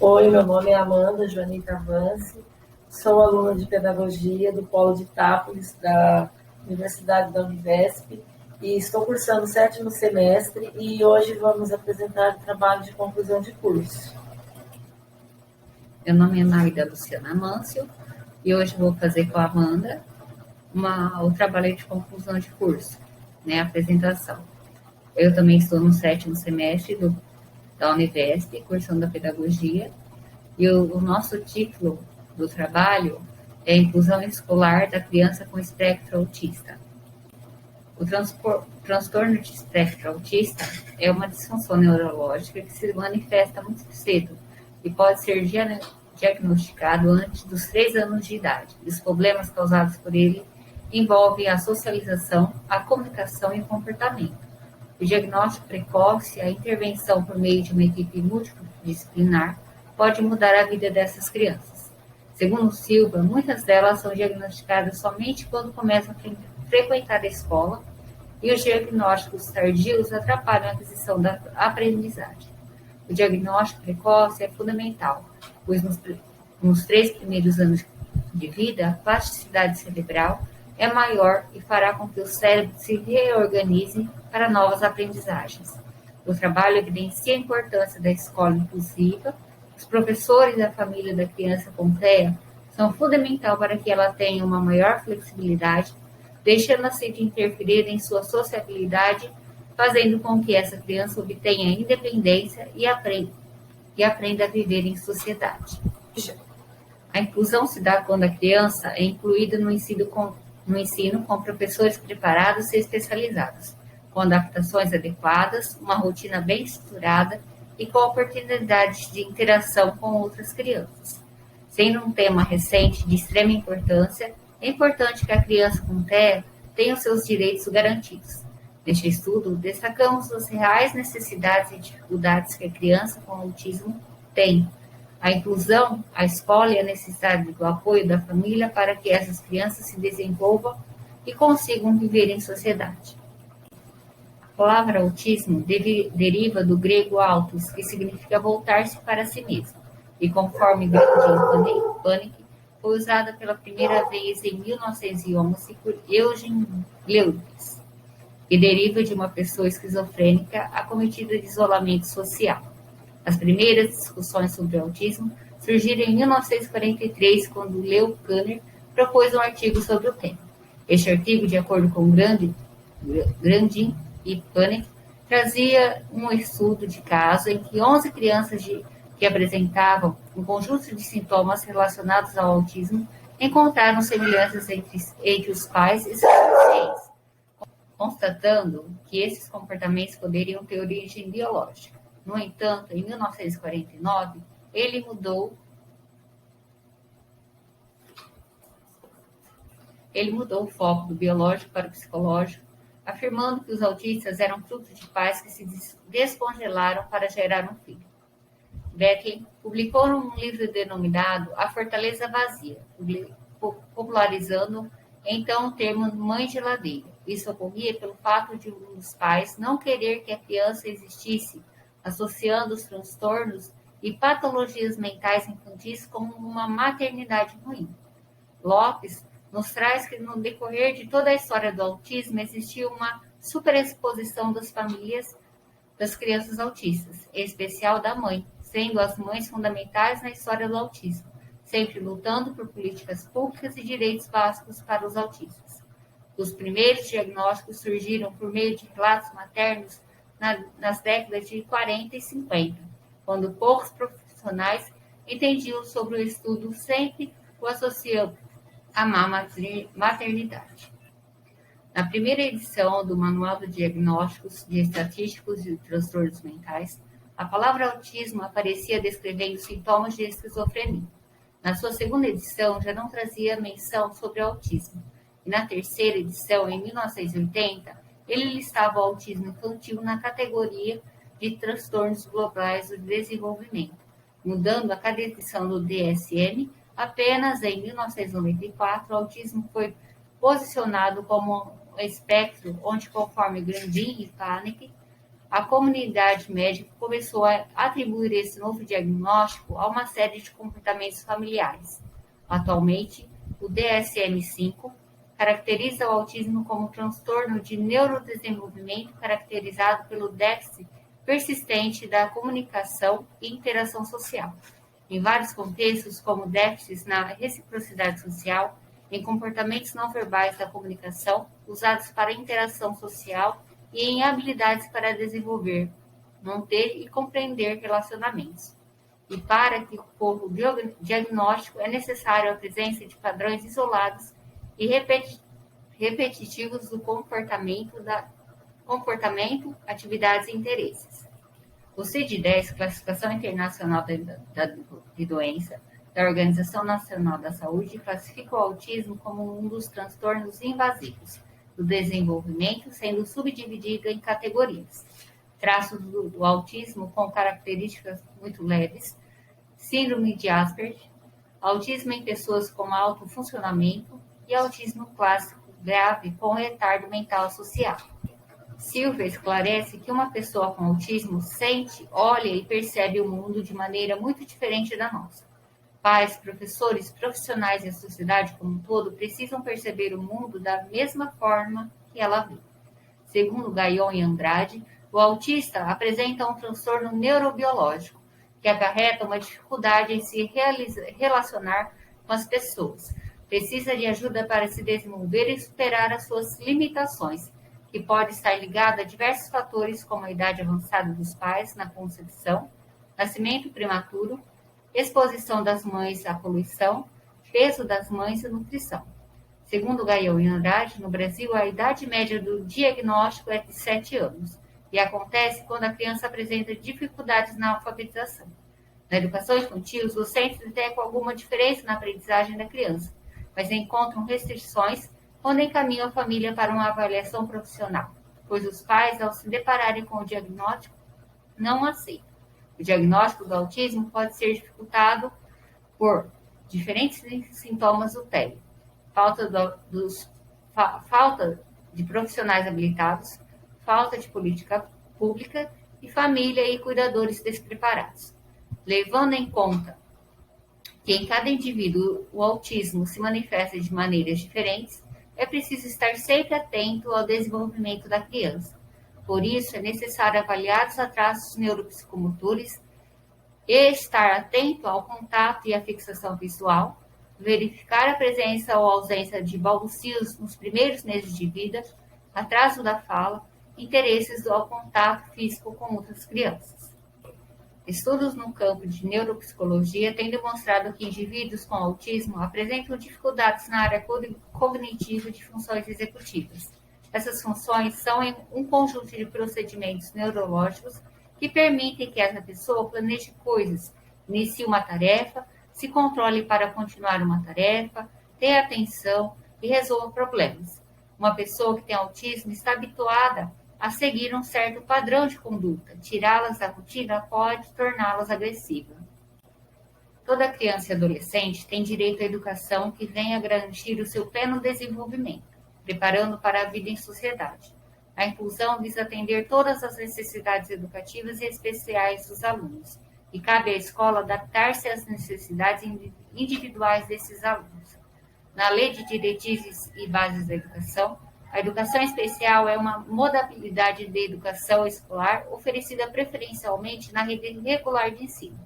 Oi, meu nome é Amanda Joanita Vance, sou aluna de Pedagogia do Polo de Itápolis, da Universidade da Univesp, e estou cursando o 7º semestre e hoje vamos apresentar o trabalho de conclusão de curso. Meu nome é Maida Luciana Mâncio e hoje vou fazer com a Amanda o trabalho de conclusão de curso, a apresentação. Eu também estou no 7º semestre da Univesp, cursando a Pedagogia, e o nosso título do trabalho é Inclusão Escolar da Criança com Espectro Autista. O transtorno de espectro autista é uma disfunção neurológica que se manifesta muito cedo e pode ser diagnosticado antes dos 3 anos de idade. Os problemas causados por ele envolvem a socialização, a comunicação e o comportamento. O diagnóstico precoce e a intervenção por meio de uma equipe multidisciplinar pode mudar a vida dessas crianças. Segundo Silva, muitas delas são diagnosticadas somente quando começam a frequentar a escola e os diagnósticos tardios atrapalham a aquisição da aprendizagem. O diagnóstico precoce é fundamental, pois nos 3 primeiros anos de vida, a plasticidade cerebral é maior e fará com que o cérebro se reorganize para novas aprendizagens. O trabalho evidencia a importância da escola inclusiva. Os professores e a família da criança com TEA são fundamentais para que ela tenha uma maior flexibilidade, deixando-se de interferir em sua sociabilidade, fazendo com que essa criança obtenha independência e aprenda a viver em sociedade. A inclusão se dá quando a criança é incluída no ensino com professores preparados e especializados, com adaptações adequadas, uma rotina bem estruturada e com oportunidades de interação com outras crianças. Sendo um tema recente de extrema importância, é importante que a criança com TEA tenha os seus direitos garantidos. Neste estudo, destacamos as reais necessidades e dificuldades que a criança com autismo tem. A inclusão, a escola e a necessidade do apoio da família para que essas crianças se desenvolvam e consigam viver em sociedade. A palavra autismo deriva do grego autos, que significa voltar-se para si mesmo, e conforme Grandin Panic, foi usada pela primeira vez em 1911 por Eugen Leibniz, e deriva de uma pessoa esquizofrênica acometida de isolamento social. As primeiras discussões sobre o autismo surgiram em 1943, quando Leo Kanner propôs um artigo sobre o tema. Este artigo, de acordo com Grandin e Panic, trazia um estudo de caso em que 11 crianças que apresentavam um conjunto de sintomas relacionados ao autismo encontraram semelhanças entre os pais e seus pacientes, constatando que esses comportamentos poderiam ter origem biológica. No entanto, em 1949, ele mudou o foco do biológico para o psicológico, afirmando que os autistas eram fruto de pais que se descongelaram para gerar um filho. Beckley publicou um livro denominado A Fortaleza Vazia, popularizando então o termo mãe geladeira. Isso ocorria pelo fato de um dos pais não querer que a criança existisse, associando os transtornos e patologias mentais infantis como uma maternidade ruim. Lopes nos traz que no decorrer de toda a história do autismo existiu uma superexposição das famílias das crianças autistas, em especial da mãe, sendo as mães fundamentais na história do autismo, sempre lutando por políticas públicas e direitos básicos para os autistas. Os primeiros diagnósticos surgiram por meio de relatos maternos nas décadas de 40 e 50, quando poucos profissionais entendiam sobre o estudo, sempre o associando à má maternidade. Na primeira edição do Manual de Diagnósticos de Estatísticos e Transtornos Mentais, a palavra autismo aparecia descrevendo sintomas de esquizofrenia. Na sua segunda edição, já não trazia menção sobre o autismo. E na terceira edição, em 1980, ele listava o autismo infantil na categoria de transtornos globais do desenvolvimento, mudando a cada edição do DSM. Apenas em 1994, o autismo foi posicionado como um espectro onde, conforme Grandin e Panic, a comunidade médica começou a atribuir esse novo diagnóstico a uma série de comportamentos familiares. Atualmente, o DSM-5 caracteriza o autismo como um transtorno de neurodesenvolvimento caracterizado pelo déficit persistente da comunicação e interação social, em vários contextos, como déficits na reciprocidade social, em comportamentos não verbais da comunicação, usados para interação social e em habilidades para desenvolver, manter e compreender relacionamentos. E para que ocorra o diagnóstico, é necessário a presença de padrões isolados e repetitivos do comportamento, atividades e interesses. O CID-10, Classificação Internacional de Doença, da Organização Nacional da Saúde, classifica o autismo como um dos transtornos invasivos do desenvolvimento, sendo subdividido em categorias. Traços do autismo com características muito leves, síndrome de Asperger, autismo em pessoas com alto funcionamento e autismo clássico grave com retardo mental associado. Silva esclarece que uma pessoa com autismo sente, olha e percebe o mundo de maneira muito diferente da nossa. Pais, professores, profissionais e a sociedade como um todo precisam perceber o mundo da mesma forma que ela vê. Segundo Gaion e Andrade, o autista apresenta um transtorno neurobiológico que acarreta uma dificuldade em se relacionar com as pessoas. Precisa de ajuda para se desenvolver e superar as suas limitações, que pode estar ligada a diversos fatores como a idade avançada dos pais na concepção, nascimento prematuro, exposição das mães à poluição, peso das mães e nutrição. Segundo Gaion e Andrade, no Brasil, a idade média do diagnóstico é de 7 anos e acontece quando a criança apresenta dificuldades na alfabetização. Na educação infantil, os docentes detectam alguma diferença na aprendizagem da criança, mas encontram restrições quando encaminham a família para uma avaliação profissional, pois os pais, ao se depararem com o diagnóstico, não aceitam. O diagnóstico do autismo pode ser dificultado por diferentes sintomas do TEA, falta de profissionais habilitados, falta de política pública e família e cuidadores despreparados. Levando em conta que em cada indivíduo o autismo se manifesta de maneiras diferentes, é preciso estar sempre atento ao desenvolvimento da criança. Por isso, é necessário avaliar os atrasos neuropsicomotores e estar atento ao contato e à fixação visual, verificar a presença ou ausência de balbucios nos primeiros meses de vida, atraso da fala, interesses ao contato físico com outras crianças. Estudos no campo de neuropsicologia têm demonstrado que indivíduos com autismo apresentam dificuldades na área cognitiva de funções executivas. Essas funções são um conjunto de procedimentos neurológicos que permitem que essa pessoa planeje coisas, inicie uma tarefa, se controle para continuar uma tarefa, tenha atenção e resolva problemas. Uma pessoa que tem autismo está habituada a seguir um certo padrão de conduta. Tirá-las da rotina pode torná-las agressivas. Toda criança e adolescente tem direito à educação que venha garantir o seu pleno desenvolvimento, preparando para a vida em sociedade. A inclusão visa atender todas as necessidades educativas e especiais dos alunos, e cabe à escola adaptar-se às necessidades individuais desses alunos. Na Lei de Diretrizes e Bases da Educação, a educação especial é uma modalidade de educação escolar oferecida preferencialmente na rede regular de ensino,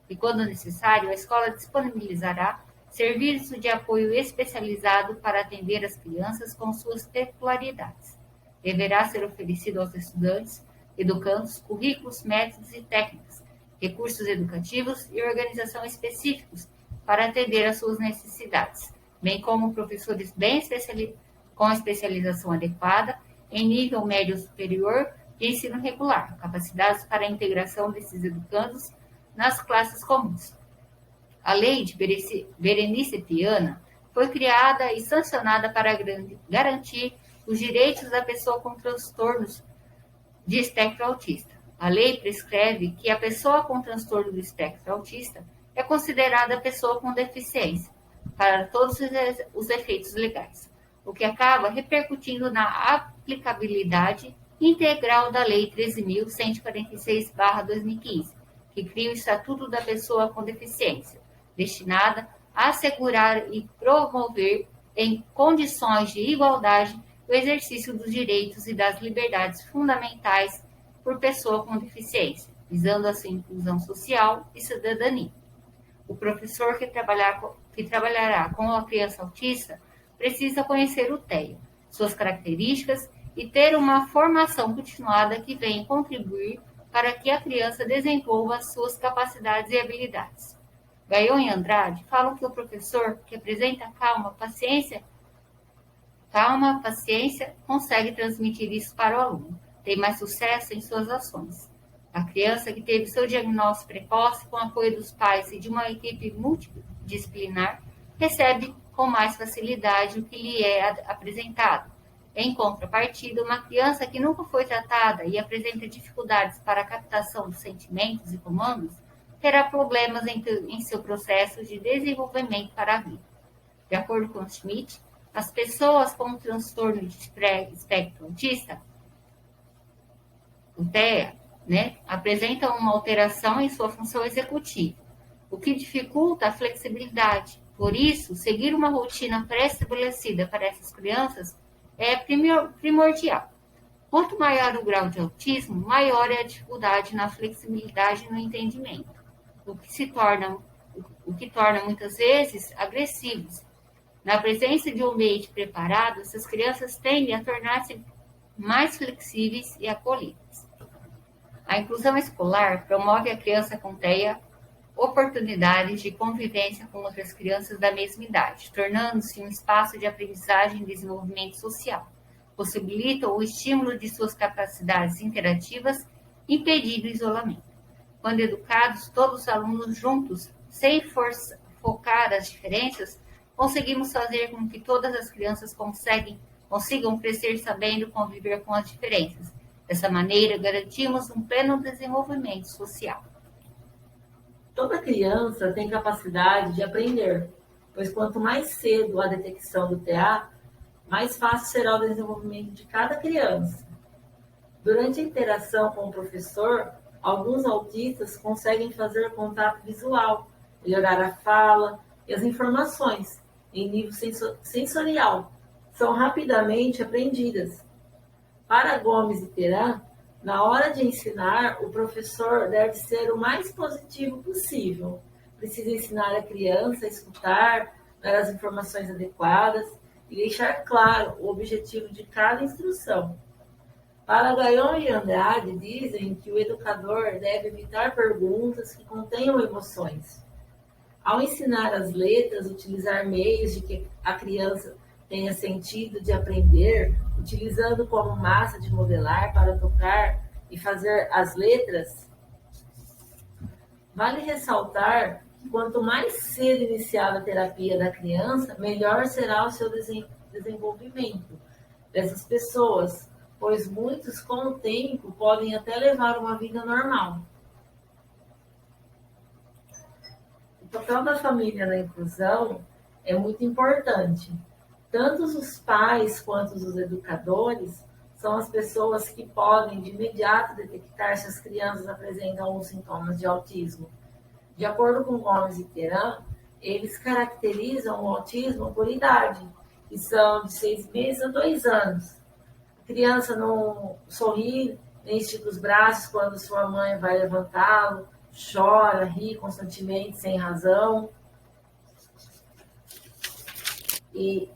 e, quando necessário, a escola disponibilizará serviço de apoio especializado para atender as crianças com suas peculiaridades. Deverá ser oferecido aos estudantes, educandos, currículos, métodos e técnicas, recursos educativos e organização específicos para atender às suas necessidades, bem como professores com especialização adequada em nível médio superior de ensino regular, capacitados para a integração desses educandos nas classes comuns. A Lei de Berenice Piana foi criada e sancionada para garantir os direitos da pessoa com transtornos de espectro autista. A lei prescreve que a pessoa com transtorno do espectro autista é considerada pessoa com deficiência para todos os efeitos legais, o que acaba repercutindo na aplicabilidade integral da Lei 13.146/2015, que cria o Estatuto da Pessoa com Deficiência, destinada a assegurar e promover, em condições de igualdade, o exercício dos direitos e das liberdades fundamentais por pessoa com deficiência, visando a sua inclusão social e cidadania. O professor que trabalhará com a criança autista precisa conhecer o TEA, suas características e ter uma formação continuada que venha contribuir para que a criança desenvolva suas capacidades e habilidades. Gaion e Andrade falam que o professor que apresenta calma, paciência, consegue transmitir isso para o aluno, tem mais sucesso em suas ações. A criança que teve seu diagnóstico precoce com o apoio dos pais e de uma equipe multidisciplinar recebe com mais facilidade o que lhe é apresentado. Em contrapartida, uma criança que nunca foi tratada e apresenta dificuldades para a captação dos sentimentos e comandos terá problemas em seu processo de desenvolvimento para a vida. De acordo com Schmidt, as pessoas com transtorno de espectro autista, o TEA, apresentam uma alteração em sua função executiva, o que dificulta a flexibilidade. Por isso, seguir uma rotina pré-estabelecida para essas crianças é primordial. Quanto maior o grau de autismo, maior é a dificuldade na flexibilidade e no entendimento, o que torna muitas vezes agressivos. Na presença de um ambiente preparado, essas crianças tendem a tornar-se mais flexíveis e acolhidas. A inclusão escolar promove a criança com TEA oportunidades de convivência com outras crianças da mesma idade, tornando-se um espaço de aprendizagem e desenvolvimento social. Possibilita o estímulo de suas capacidades interativas, impedindo o isolamento. Quando educados, todos os alunos juntos, sem focar as diferenças, conseguimos fazer com que todas as crianças consigam crescer sabendo conviver com as diferenças. Dessa maneira, garantimos um pleno desenvolvimento social. Toda criança tem capacidade de aprender, pois quanto mais cedo a detecção do TEA, mais fácil será o desenvolvimento de cada criança. Durante a interação com o professor, alguns autistas conseguem fazer contato visual, melhorar a fala e as informações em nível sensorial. São rapidamente aprendidas. Para Gomes e Teran, na hora de ensinar, o professor deve ser o mais positivo possível. Precisa ensinar a criança a escutar, dar as informações adequadas e deixar claro o objetivo de cada instrução. Para Gaion e Andrade, dizem que o educador deve evitar perguntas que contenham emoções. Ao ensinar as letras, utilizar meios de que a criança tenha sentido de aprender, utilizando como massa de modelar para tocar e fazer as letras. Vale ressaltar que quanto mais cedo iniciada a terapia da criança, melhor será o seu desenvolvimento dessas pessoas, pois muitos, com o tempo, podem até levar uma vida normal. O papel da família na inclusão é muito importante. Tanto os pais quanto os educadores são as pessoas que podem de imediato detectar se as crianças apresentam alguns sintomas de autismo. De acordo com Gomes e Teran, eles caracterizam o autismo por idade, que são de 6 meses a 2 anos. A criança não sorri, nem estica os braços quando sua mãe vai levantá-lo, chora, ri constantemente, sem razão. E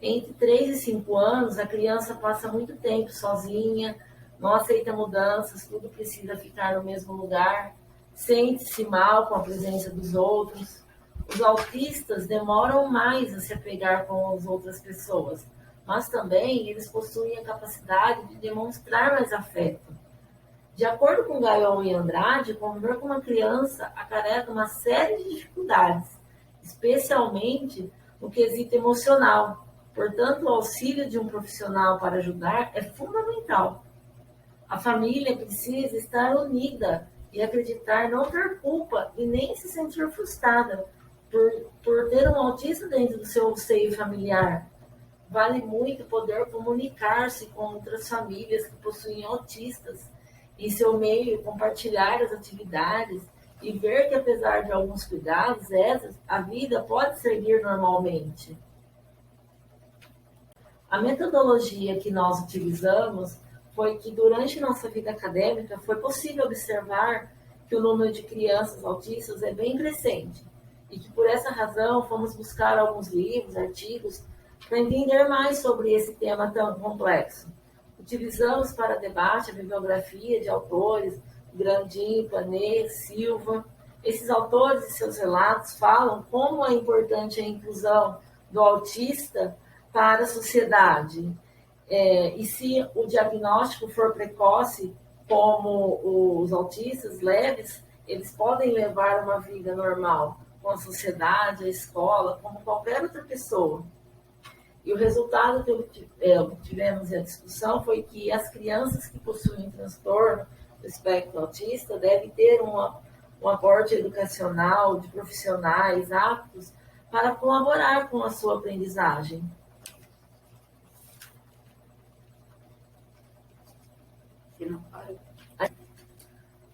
entre 3 e 5 anos, a criança passa muito tempo sozinha, não aceita mudanças, tudo precisa ficar no mesmo lugar, sente-se mal com a presença dos outros. Os autistas demoram mais a se apegar com as outras pessoas, mas também eles possuem a capacidade de demonstrar mais afeto. De acordo com Gaion e Andrade, conviver com uma criança acarreta uma série de dificuldades, especialmente no quesito emocional. Portanto, o auxílio de um profissional para ajudar é fundamental. A família precisa estar unida e acreditar não ter culpa e nem se sentir frustrada por ter um autista dentro do seu seio familiar. vale muito poder comunicar-se com outras famílias que possuem autistas em seu meio, compartilhar as atividades e ver que, apesar de alguns cuidados, a vida pode seguir normalmente. A metodologia que nós utilizamos foi que, durante nossa vida acadêmica, foi possível observar que o número de crianças autistas é bem crescente e que, por essa razão, fomos buscar alguns livros, artigos, para entender mais sobre esse tema tão complexo. Utilizamos para debate a bibliografia de autores, Grandin, Panet, Silva. Esses autores e seus relatos falam como é importante a inclusão do autista para a sociedade. E se o diagnóstico for precoce, como os autistas leves, eles podem levar uma vida normal com a sociedade, a escola, como qualquer outra pessoa. E o resultado que obtivemos em discussão foi que as crianças que possuem transtorno do espectro autista devem ter um aporte educacional de profissionais aptos para colaborar com a sua aprendizagem.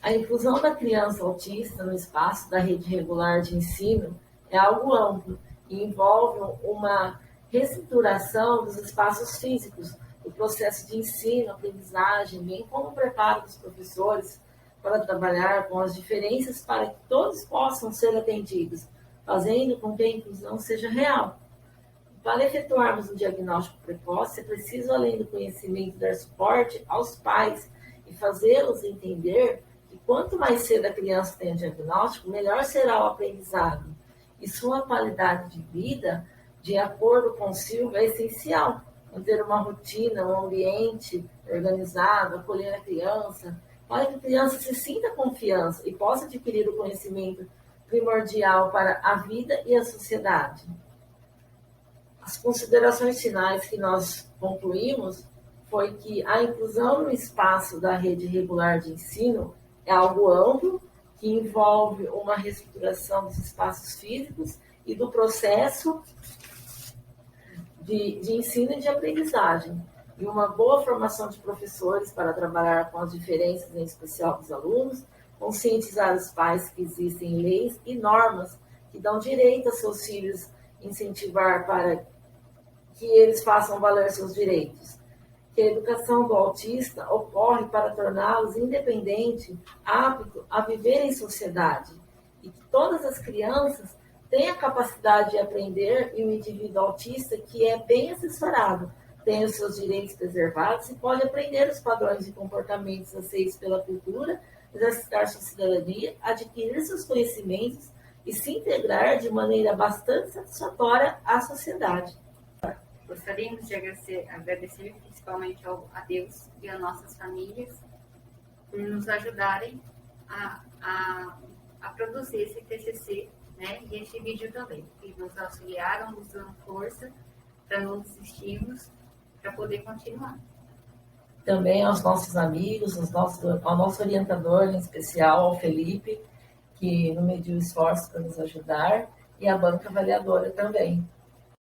A inclusão da criança autista no espaço da rede regular de ensino é algo amplo e envolve uma reestruturação dos espaços físicos, do processo de ensino, aprendizagem, bem como o preparo dos professores para trabalhar com as diferenças para que todos possam ser atendidos, fazendo com que a inclusão seja real. Para efetuarmos um diagnóstico precoce, é preciso, além do conhecimento, dar suporte aos pais e fazê-los entender que quanto mais cedo a criança tem o diagnóstico, melhor será o aprendizado. E sua qualidade de vida, de acordo com Silva, é essencial. Manter uma rotina, um ambiente organizado, acolher a criança, para que a criança se sinta confiança e possa adquirir o conhecimento primordial para a vida e a sociedade. As considerações finais que nós concluímos foi que a inclusão no espaço da rede regular de ensino é algo amplo, que envolve uma reestruturação dos espaços físicos e do processo de ensino e de aprendizagem, e uma boa formação de professores para trabalhar com as diferenças, em especial dos alunos, conscientizar os pais que existem leis e normas que dão direito a seus filhos, incentivar para que eles façam valer seus direitos. Que a educação do autista ocorre para torná-los independentes, aptos a viver em sociedade, e que todas as crianças têm a capacidade de aprender, e o indivíduo autista, que é bem assessorado, tem os seus direitos preservados e pode aprender os padrões e comportamentos aceitos pela cultura, exercitar sua cidadania, adquirir seus conhecimentos e se integrar de maneira bastante satisfatória à sociedade. Gostaríamos de agradecer principalmente a Deus e às nossas famílias por nos ajudarem a produzir esse TCC, né, e este vídeo também, que nos auxiliaram, nos dando força para não desistirmos, para poder continuar. Também aos nossos amigos, ao nosso orientador, em especial ao Felipe, que não mediu esforço para nos ajudar, e à banca avaliadora também.